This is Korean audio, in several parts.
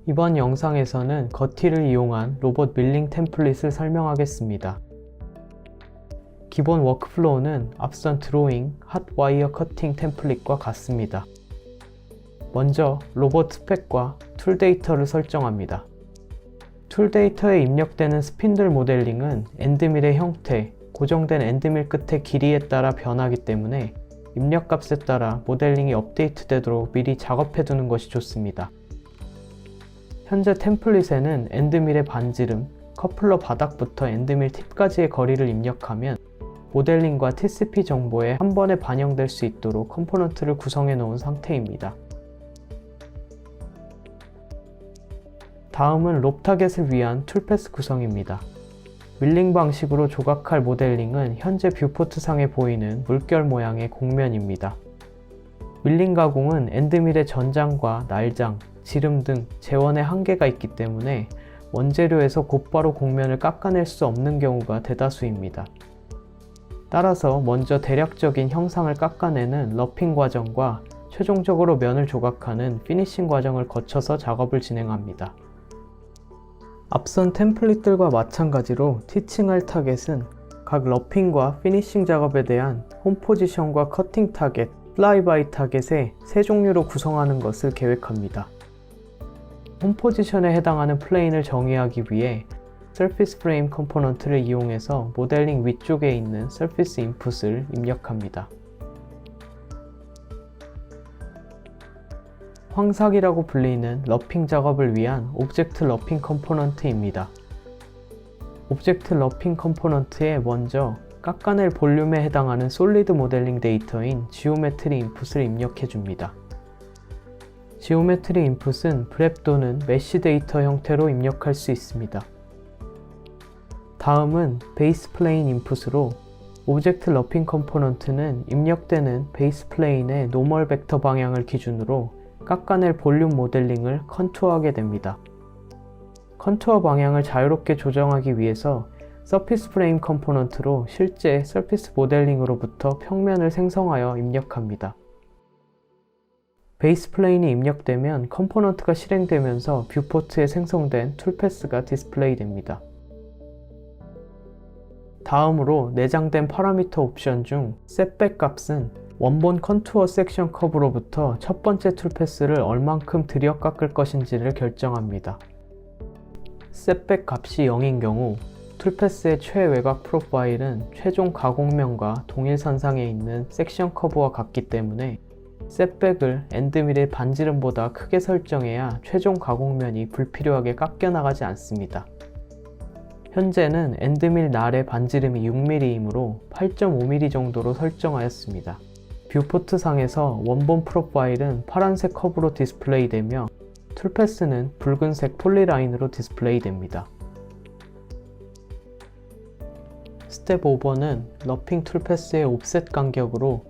이번 영상에서는 거티를 이용한 로봇 밀링 템플릿을 설명하겠습니다. 기본 워크플로우는 앞선 드로잉, 핫와이어 커팅 템플릿과 같습니다. 먼저 로봇 스펙과 툴 데이터를 설정합니다. 툴 데이터에 입력되는 스핀들 모델링은 엔드밀의 형태, 고정된 엔드밀 끝의 길이에 따라 변하기 때문에 입력값에 따라 모델링이 업데이트되도록 미리 작업해 두는 것이 좋습니다. 현재 템플릿에는 엔드밀의 반지름, 커플러 바닥부터 엔드밀 팁까지의 거리를 입력하면 모델링과 TCP 정보에 한 번에 반영될 수 있도록 컴포넌트를 구성해 놓은 상태입니다. 다음은 롭 타겟을 위한 툴패스 구성입니다. 밀링 방식으로 조각할 모델링은 현재 뷰포트 상에 보이는 물결 모양의 곡면입니다. 밀링 가공은 엔드밀의 전장과 날장, 지름 등 재원의 한계가 있기 때문에 원재료에서 곧바로 곡면을 깎아낼 수 없는 경우가 대다수입니다. 따라서 먼저 대략적인 형상을 깎아내는 러핑 과정과 최종적으로 면을 조각하는 피니싱 과정을 거쳐서 작업을 진행합니다. 앞선 템플릿들과 마찬가지로 티칭할 타겟은 각 러핑과 피니싱 작업에 대한 홈 포지션과 커팅 타겟, 플라이바이 타겟의 세 종류로 구성하는 것을 계획합니다. 홈 포지션에 해당하는 플레인을 정의하기 위해 서피스 프레임 컴포넌트를 이용해서 모델링 위쪽에 있는 서피스 인풋을 입력합니다. 황삭이라고 불리는 러핑 작업을 위한 오브젝트 러핑 컴포넌트입니다. 오브젝트 러핑 컴포넌트에 먼저 깎아낼 볼륨에 해당하는 솔리드 모델링 데이터인 지오메트리 인풋을 입력해 줍니다. 지오메트리 인풋은 브랩 또는 메쉬 데이터 형태로 입력할 수 있습니다. 다음은 베이스 플레인 인풋으로 오브젝트 러핑 컴포넌트는 입력되는 베이스 플레인의 노멀 벡터 방향을 기준으로 깎아낼 볼륨 모델링을 컨투어하게 됩니다. 컨투어 방향을 자유롭게 조정하기 위해서 서피스 프레임 컴포넌트로 실제 서피스 모델링으로부터 평면을 생성하여 입력합니다. 베이스 플레인이 입력되면 컴포넌트가 실행되면서 뷰포트에 생성된 툴패스가 디스플레이 됩니다. 다음으로 내장된 파라미터 옵션 중 셋백 값은 원본 컨투어 섹션 커브로부터 첫 번째 툴패스를 얼만큼 들여 깎을 것인지를 결정합니다. 셋백 값이 0인 경우 툴패스의 최외곽 프로파일은 최종 가공면과 동일선상에 있는 섹션 커브와 같기 때문에 셋백을 엔드밀의 반지름보다 크게 설정해야 최종 가공면이 불필요하게 깎여나가지 않습니다. 현재는 엔드밀 날의 반지름이 6mm이므로 8.5mm 정도로 설정하였습니다. 뷰포트 상에서 원본 프로파일은 파란색 커브로 디스플레이 되며 툴패스는 붉은색 폴리라인으로 디스플레이 됩니다. 스텝 5번은 러핑 툴패스의 옵셋 간격으로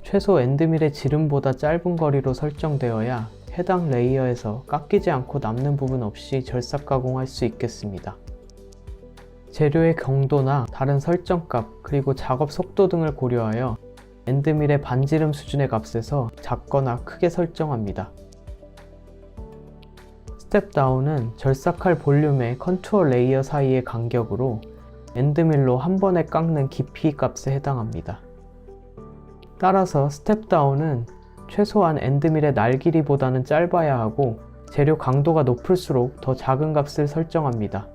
최소 엔드밀의 지름보다 짧은 거리로 설정되어야 해당 레이어에서 깎이지 않고 남는 부분 없이 절삭 가공할 수 있겠습니다. 재료의 경도나 다른 설정값 그리고 작업 속도 등을 고려하여 엔드밀의 반지름 수준의 값에서 작거나 크게 설정합니다. 스텝 다운은 절삭할 볼륨의 컨투어 레이어 사이의 간격으로 엔드밀로 한 번에 깎는 깊이 값에 해당합니다. 따라서 스텝 다운은 최소한 엔드밀의 날 길이보다는 짧아야 하고 재료 강도가 높을수록 더 작은 값을 설정합니다.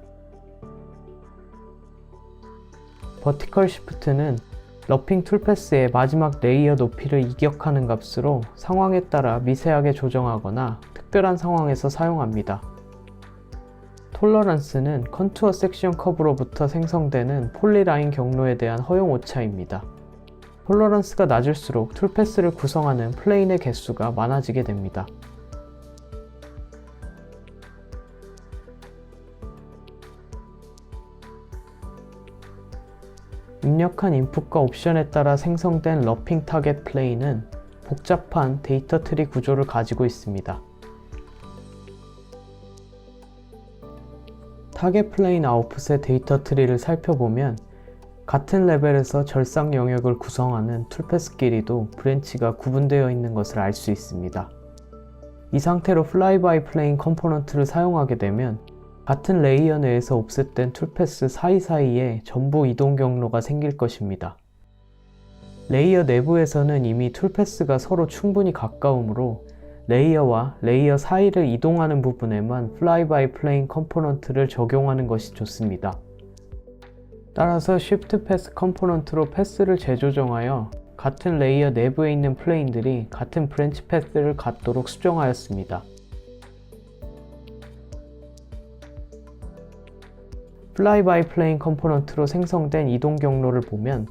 버티컬 시프트는 러핑 툴패스의 마지막 레이어 높이를 이격하는 값으로 상황에 따라 미세하게 조정하거나 특별한 상황에서 사용합니다. 톨러런스는 컨투어 섹션 커브로부터 생성되는 폴리라인 경로에 대한 허용 오차입니다. 톨러런스가 낮을수록 툴패스를 구성하는 플레인의 개수가 많아지게 됩니다. 입력한 인풋과 옵션에 따라 생성된 러핑 타겟 플레인은 복잡한 데이터 트리 구조를 가지고 있습니다. 타겟 플레인 아웃풋의 데이터 트리를 살펴보면 같은 레벨에서 절삭 영역을 구성하는 툴패스 길이도 브랜치가 구분되어 있는 것을 알 수 있습니다. 이 상태로 fly-by-plane 컴포넌트를 사용하게 되면 같은 레이어 내에서 옵셋된 툴패스 사이사이에 전부 이동 경로가 생길 것입니다. 레이어 내부에서는 이미 툴패스가 서로 충분히 가까우므로 레이어와 레이어 사이를 이동하는 부분에만 fly-by-plane 컴포넌트를 적용하는 것이 좋습니다. 따라서 Shift Path 컴포넌트로 패스를 재조정하여 같은 레이어 내부에 있는 플레인들이 같은 브랜치 패스를 갖도록 수정하였습니다. fly-by-plane 컴포넌트로 생성된 이동 경로를 보면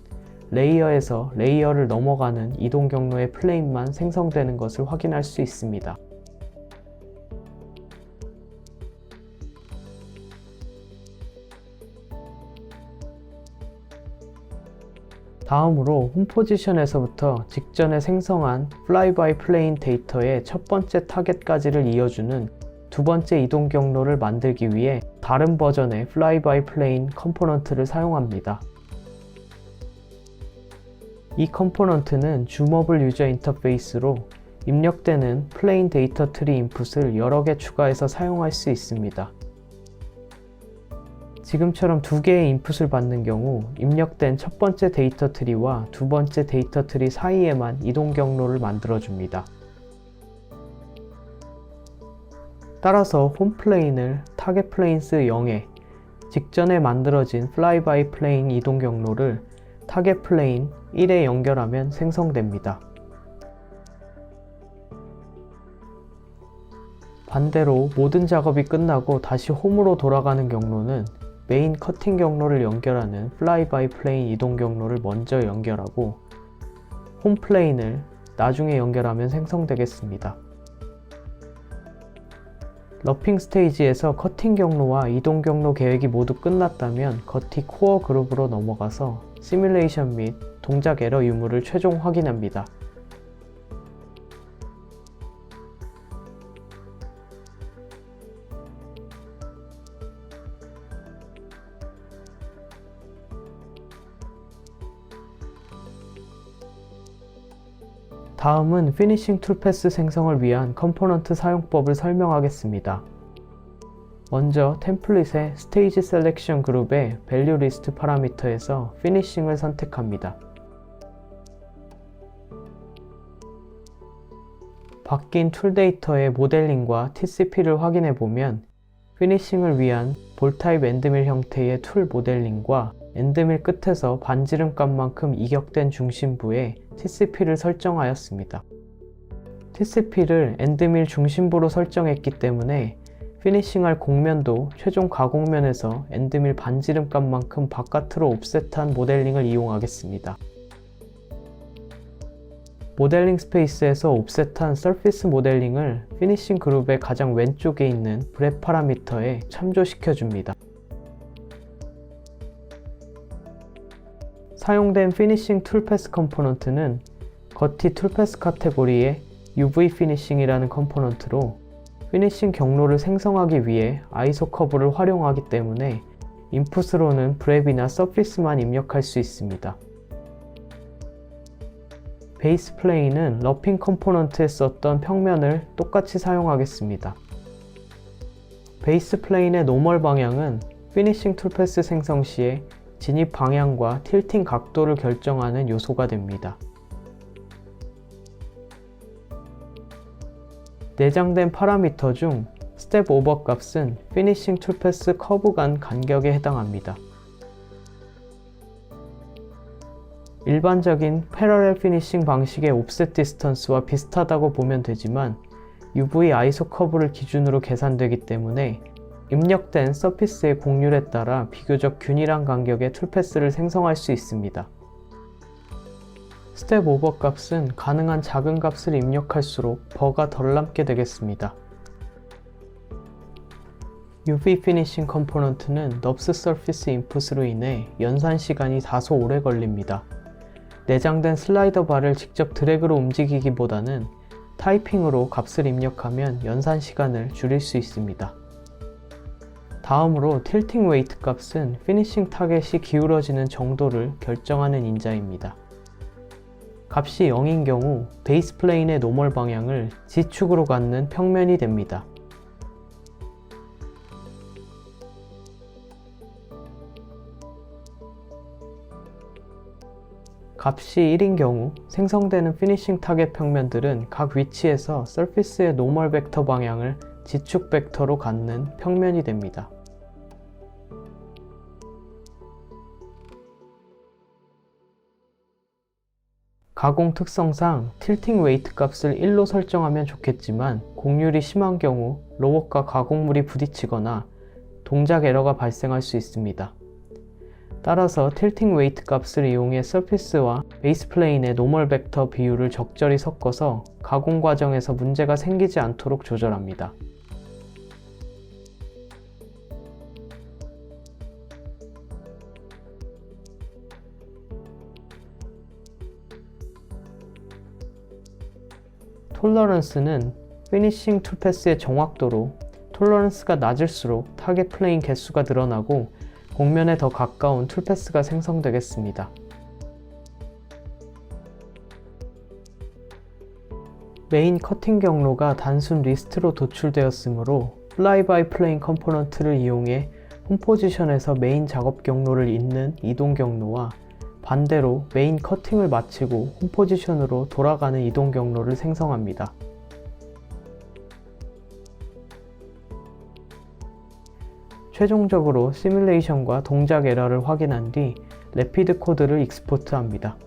레이어에서 레이어를 넘어가는 이동 경로의 플레인만 생성되는 것을 확인할 수 있습니다. 다음으로 홈 포지션에서부터 직전에 생성한 fly-by-plane 데이터의 첫 번째 타겟까지를 이어주는 두 번째 이동 경로를 만들기 위해 다른 버전의 fly-by-plane 컴포넌트를 사용합니다. 이 컴포넌트는 줌업을 유저 인터페이스로 입력되는 플레인 데이터 트리 인풋을 여러 개 추가해서 사용할 수 있습니다. 지금처럼 두 개의 인풋을 받는 경우 입력된 첫 번째 데이터 트리와 두 번째 데이터 트리 사이에만 이동 경로를 만들어줍니다. 따라서 홈 플레인을 타겟 플레인스 0에 직전에 만들어진 fly-by-plane 이동 경로를 타겟 플레인 1에 연결하면 생성됩니다. 반대로 모든 작업이 끝나고 다시 홈으로 돌아가는 경로는 메인 커팅 경로를 연결하는 fly-by-plane 이동 경로를 먼저 연결하고 홈 플레인을 나중에 연결하면 생성되겠습니다. 러핑 스테이지에서 커팅 경로와 이동 경로 계획이 모두 끝났다면 거티 코어 그룹으로 넘어가서 시뮬레이션 및 동작 에러 유무를 최종 확인합니다. 다음은 피니싱 툴패스 생성을 위한 컴포넌트 사용법을 설명하겠습니다. 먼저 템플릿의 스테이지 셀렉션 그룹의 밸류 리스트 파라미터에서 피니싱을 선택합니다. 바뀐 툴 데이터의 모델링과 TCP를 확인해 보면 피니싱을 위한 볼 타입 엔드밀 형태의 툴 모델링과 엔드밀 끝에서 반지름 값만큼 이격된 중심부에 TCP를 설정하였습니다. TCP를 엔드밀 중심부로 설정했기 때문에 피니싱할 곡면도 최종 가곡면에서 엔드밀 반지름 값만큼 바깥으로 옵셋한 모델링을 이용하겠습니다. 모델링 스페이스에서 옵셋한 서피스 모델링을 피니싱 그룹의 가장 왼쪽에 있는 브렛 파라미터에 참조시켜줍니다. 사용된 피니싱 툴패스 컴포넌트는 거티 툴패스 카테고리의 UV 피니싱이라는 컴포넌트로 피니싱 경로를 생성하기 위해 아이소 커브를 활용하기 때문에 인풋으로는 브랩이나 서피스만 입력할 수 있습니다. 베이스 플레인은 러핑 컴포넌트에 썼던 평면을 똑같이 사용하겠습니다. 베이스 플레인의 노멀 방향은 피니싱 툴패스 생성 시에 진입 방향과 틸팅 각도를 결정하는 요소가 됩니다. 내장된 파라미터 중 스텝 오버 값은 피니싱 툴패스 커브 간 간격에 해당합니다. 일반적인 패러렐 피니싱 방식의 옵셋 디스턴스와 비슷하다고 보면 되지만 UV 아이소 커브를 기준으로 계산되기 때문에 입력된 서피스의 곡률에 따라 비교적 균일한 간격의 툴패스를 생성할 수 있습니다. 스텝 오버 값은 가능한 작은 값을 입력할수록 버가 덜 남게 되겠습니다. UV 피니싱 컴포넌트는 넙스 서피스 인풋으로 인해 연산 시간이 다소 오래 걸립니다. 내장된 슬라이더 바를 직접 드래그로 움직이기보다는 타이핑으로 값을 입력하면 연산 시간을 줄일 수 있습니다. 다음으로 틸팅 웨이트 값은 피니싱 타겟이 기울어지는 정도를 결정하는 인자입니다. 값이 0인 경우 베이스 플레인의 노멀 방향을 G축으로 갖는 평면이 됩니다. 값이 1인 경우 생성되는 피니싱 타겟 평면들은 각 위치에서 서피스의 노멀 벡터 방향을 G축 벡터로 갖는 평면이 됩니다. 가공 특성상 틸팅 웨이트 값을 1로 설정하면 좋겠지만 곡률이 심한 경우 로봇과 가공물이 부딪히거나 동작 에러가 발생할 수 있습니다. 따라서 틸팅 웨이트 값을 이용해 서피스와 베이스 플레인의 노멀 벡터 비율을 적절히 섞어서 가공 과정에서 문제가 생기지 않도록 조절합니다. 톨러런스는 피니싱 툴패스의 정확도로 톨러런스가 낮을수록 타겟 플레인 개수가 늘어나고 곡면에 더 가까운 툴패스가 생성되겠습니다. 메인 커팅 경로가 단순 리스트로 도출되었으므로 플라이-바이 플레인 컴포넌트를 이용해 홈 포지션에서 메인 작업 경로를 잇는 이동 경로와 반대로 메인 커팅을 마치고 홈 포지션으로 돌아가는 이동 경로를 생성합니다. 최종적으로 시뮬레이션과 동작 에러를 확인한 뒤 래피드 코드를 익스포트합니다.